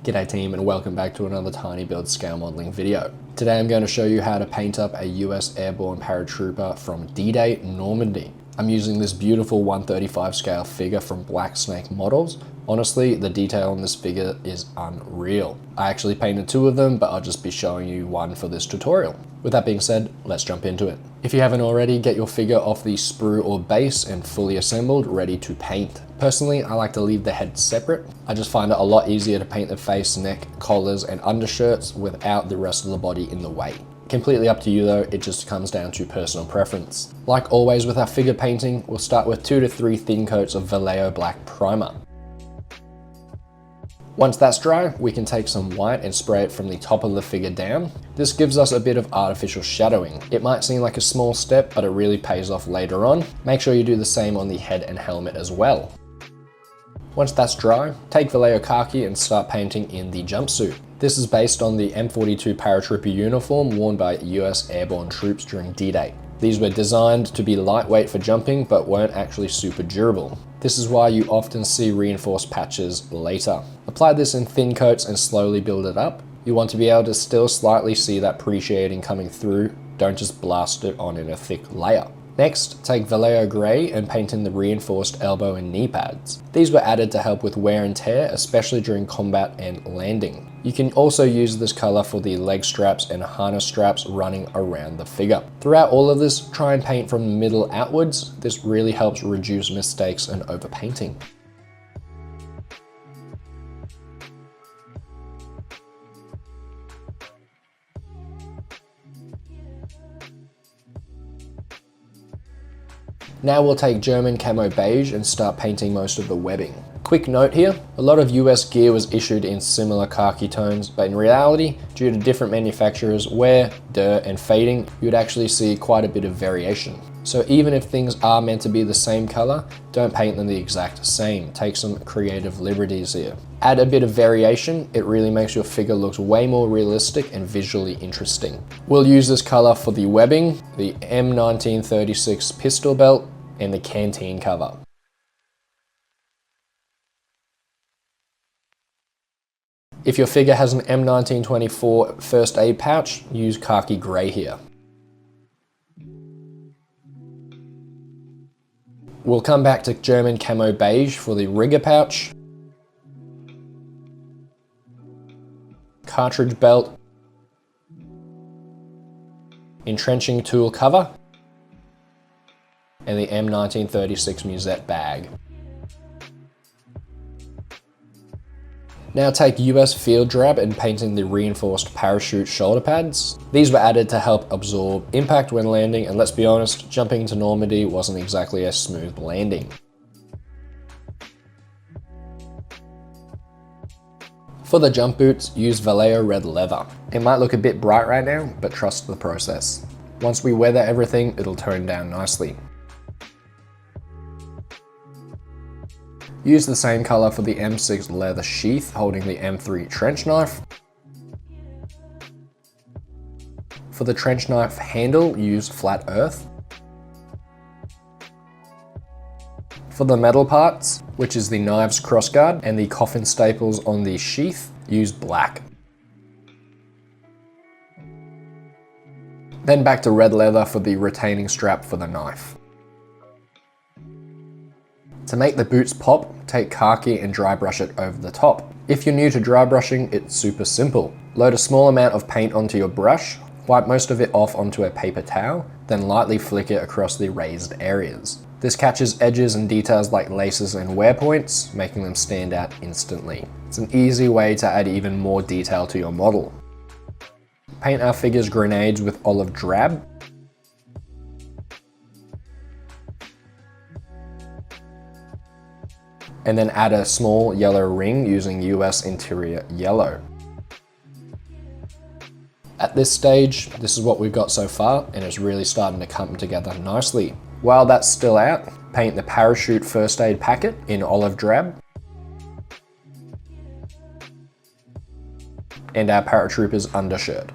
G'day team, and welcome back to another tiny build scale modeling video. Today I'm going to show you how to paint up a US Airborne Paratrooper from D-Day Normandy. I'm using this beautiful 1/35 scale figure from Black Snake Models. Honestly, the detail on this figure is unreal. I actually painted two of them, but I'll just be showing you one for this tutorial. With that being said, let's jump into it. If you haven't already, get your figure off the sprue or base and fully assembled, ready to paint. Personally, I like to leave the head separate. I just find it a lot easier to paint the face, neck, collars, and undershirts without the rest of the body in the way. Completely up to you though, it just comes down to personal preference. Like always with our figure painting, we'll start with 2 to 3 thin coats of Vallejo black primer. Once that's dry, we can take some white and spray it from the top of the figure down. This gives us a bit of artificial shadowing. It might seem like a small step, but it really pays off later on. Make sure you do the same on the head and helmet as well. Once that's dry, take Vallejo khaki and start painting in the jumpsuit. This is based on the M42 Paratrooper uniform worn by US Airborne troops during D-Day. These were designed to be lightweight for jumping, but weren't actually super durable. This is why you often see reinforced patches later. Apply this in thin coats and slowly build it up. You want to be able to still slightly see that pre-shading coming through. Don't just blast it on in a thick layer. Next, take Vallejo grey and paint in the reinforced elbow and knee pads. These were added to help with wear and tear, especially during combat and landing. You can also use this colour for the leg straps and harness straps running around the figure. Throughout all of this, try and paint from the middle outwards. This really helps reduce mistakes and overpainting. Now we'll take German camo beige and start painting most of the webbing. Quick note here, a lot of US gear was issued in similar khaki tones, but in reality, due to different manufacturers, wear, dirt, and fading, you'd actually see quite a bit of variation. So even if things are meant to be the same color, don't paint them the exact same. Take some creative liberties here. Add a bit of variation, it really makes your figure look way more realistic and visually interesting. We'll use this color for the webbing, the M1936 pistol belt, and the canteen cover. If your figure has an M1924 first aid pouch, use khaki grey here. We'll come back to German camo beige for the rigger pouch, cartridge belt, entrenching tool cover, and the M1936 musette bag. Now take US field drab and paint in the reinforced parachute shoulder pads. These were added to help absorb impact when landing, and let's be honest, jumping into Normandy wasn't exactly a smooth landing. For the jump boots, use Vallejo red leather. It might look a bit bright right now, but trust the process. Once we weather everything, it'll tone down nicely. Use the same color for the M6 leather sheath holding the M3 trench knife. For the trench knife handle, use flat earth. For the metal parts, which is the knives crossguard and the coffin staples on the sheath, use black. Then back to red leather for the retaining strap for the knife. To make the boots pop, take khaki and dry brush it over the top. If you're new to dry brushing, it's super simple. Load a small amount of paint onto your brush, wipe most of it off onto a paper towel, then lightly flick it across the raised areas. This catches edges and details like laces and wear points, making them stand out instantly. It's an easy way to add even more detail to your model. Paint our figure's grenades with olive drab. And then add a small yellow ring using US interior yellow. At this stage, this is what we've got so far, and it's really starting to come together nicely. While that's still out, paint the parachute first aid packet in olive drab, and our paratrooper's undershirt.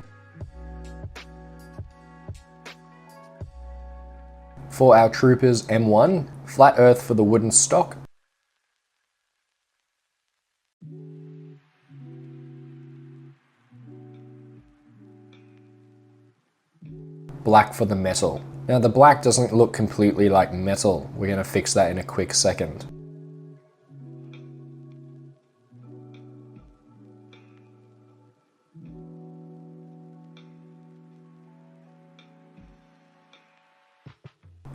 For our troopers M1, flat earth for the wooden stock, black for the metal. Now the black doesn't look completely like metal. We're going to fix that in a quick second.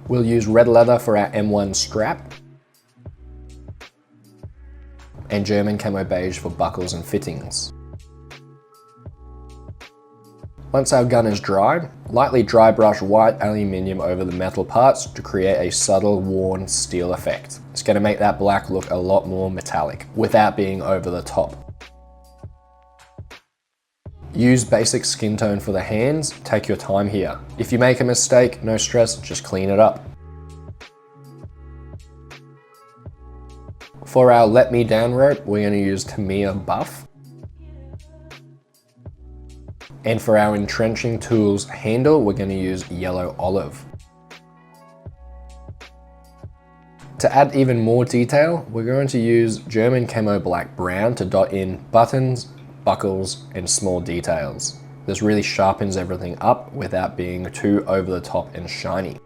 We'll use red leather for our M1 strap, and German camo beige for buckles and fittings. Once our gun is dry, lightly dry brush white aluminium over the metal parts to create a subtle worn steel effect. It's going to make that black look a lot more metallic without being over the top. Use basic skin tone for the hands, take your time here. If you make a mistake, no stress, just clean it up. For our let me down rope, we're going to use Tamiya buff. And for our entrenching tools handle, we're going to use yellow olive. To add even more detail, we're going to use German camo black brown to dot in buttons, buckles, and small details. This really sharpens everything up without being too over the top and shiny.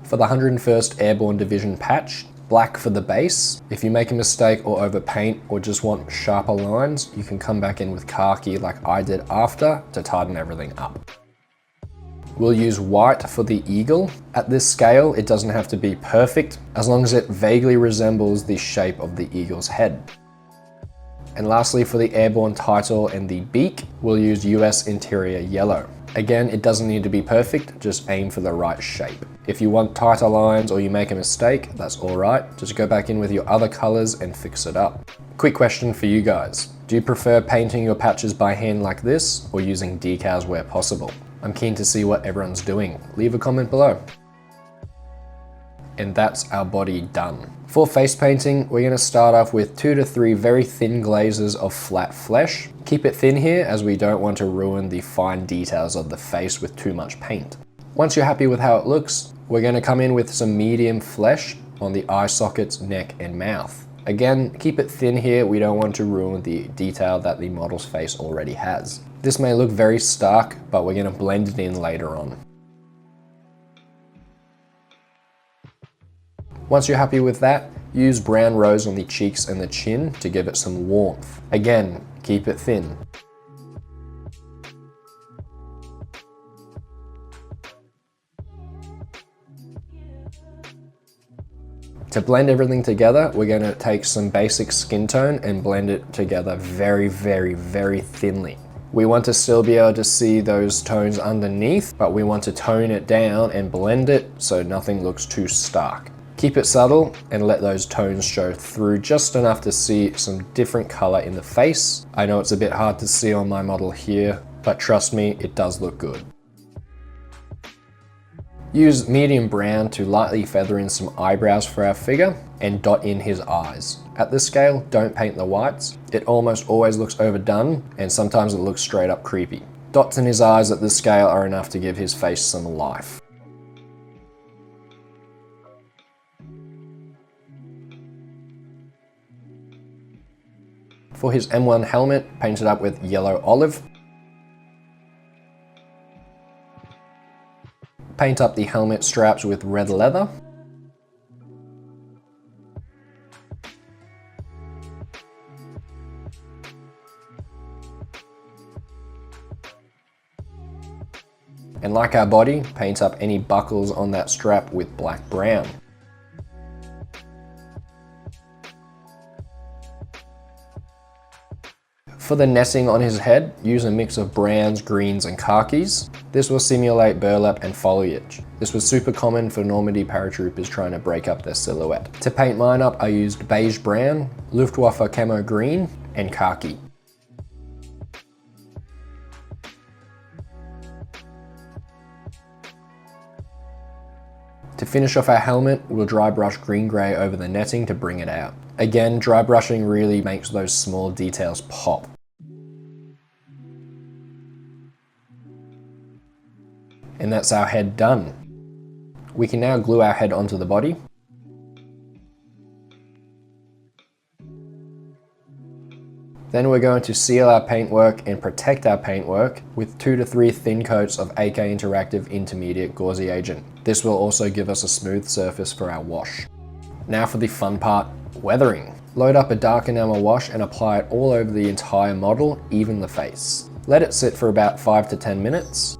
For the 101st Airborne Division patch, black for the base. If you make a mistake or overpaint or just want sharper lines, you can come back in with khaki like I did after to tighten everything up. We'll use white for the eagle. At this scale, it doesn't have to be perfect, as long as it vaguely resembles the shape of the eagle's head. And lastly, for the airborne title and the beak, we'll use US interior yellow. Again, it doesn't need to be perfect, just aim for the right shape. If you want tighter lines or you make a mistake, that's all right. Just go back in with your other colors and fix it up. Quick question for you guys. Do you prefer painting your patches by hand like this or using decals where possible? I'm keen to see what everyone's doing. Leave a comment below. And that's our body done. For face painting, we're going to start off with 2 to 3 very thin glazes of flat flesh. Keep it thin here as we don't want to ruin the fine details of the face with too much paint. Once you're happy with how it looks, we're going to come in with some medium flesh on the eye sockets, neck, and mouth. Again, keep it thin here. We don't want to ruin the detail that the model's face already has. This may look very stark, but we're going to blend it in later on. Once you're happy with that, use brown rose on the cheeks and the chin to give it some warmth. Again, keep it thin. To blend everything together, we're going to take some basic skin tone and blend it together very, very, very thinly. We want to still be able to see those tones underneath, but we want to tone it down and blend it so nothing looks too stark. Keep it subtle and let those tones show through just enough to see some different color in the face. I know it's a bit hard to see on my model here, but trust me, it does look good. Use medium brown to lightly feather in some eyebrows for our figure and dot in his eyes. At this scale, don't paint the whites. It almost always looks overdone and sometimes it looks straight up creepy. Dots in his eyes at this scale are enough to give his face some life. For his M1 helmet, paint it up with yellow olive. Paint up the helmet straps with red leather. And like our body, paint up any buckles on that strap with black brown. For the netting on his head, use a mix of browns, greens, and khakis. This will simulate burlap and foliage. This was super common for Normandy paratroopers trying to break up their silhouette. To paint mine up, I used beige brown, Luftwaffe camo green, and khaki. To finish off our helmet, we'll dry brush green grey over the netting to bring it out. Again, dry brushing really makes those small details pop. And that's our head done. We can now glue our head onto the body. Then we're going to seal our paintwork and protect our paintwork with 2 to 3 thin coats of AK Interactive Intermediate Gauzy Agent. This will also give us a smooth surface for our wash. Now for the fun part, weathering. Load up a dark enamel wash and apply it all over the entire model, even the face. Let it sit for about 5 to 10 minutes.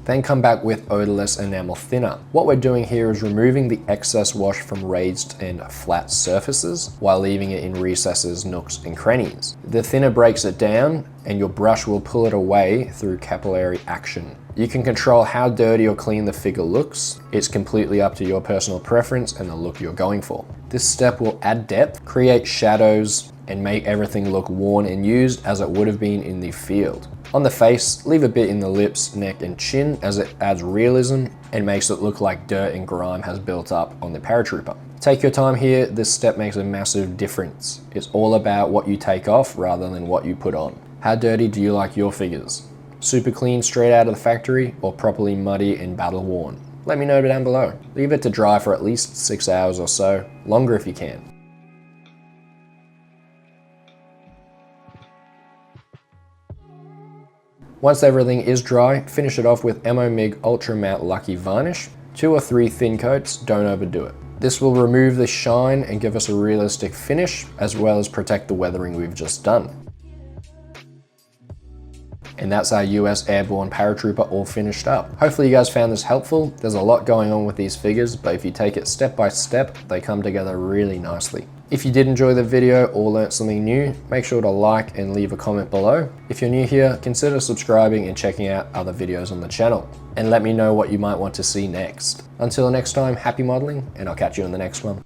Then come back with odorless enamel thinner. What we're doing here is removing the excess wash from raised and flat surfaces while leaving it in recesses, nooks and crannies. The thinner breaks it down and your brush will pull it away through capillary action. You can control how dirty or clean the figure looks. It's completely up to your personal preference and the look you're going for. This step will add depth, create shadows, and make everything look worn and used as it would have been in the field. On the face, leave a bit in the lips, neck and chin as it adds realism and makes it look like dirt and grime has built up on the paratrooper. Take your time here, this step makes a massive difference. It's all about what you take off rather than what you put on. How dirty do you like your figures? Super clean straight out of the factory or properly muddy and battle worn? Let me know down below. Leave it to dry for at least 6 hours or so, longer if you can. Once everything is dry, finish it off with MOMIG Ultra Matte Lucky Varnish. 2 or 3 thin coats, don't overdo it. This will remove the shine and give us a realistic finish, as well as protect the weathering we've just done. And that's our US Airborne Paratrooper all finished up. Hopefully you guys found this helpful. There's a lot going on with these figures, but if you take it step by step, they come together really nicely. If you did enjoy the video or learnt something new, make sure to like and leave a comment below. If you're new here, consider subscribing and checking out other videos on the channel. And let me know what you might want to see next. Until next time, happy modeling, and I'll catch you in the next one.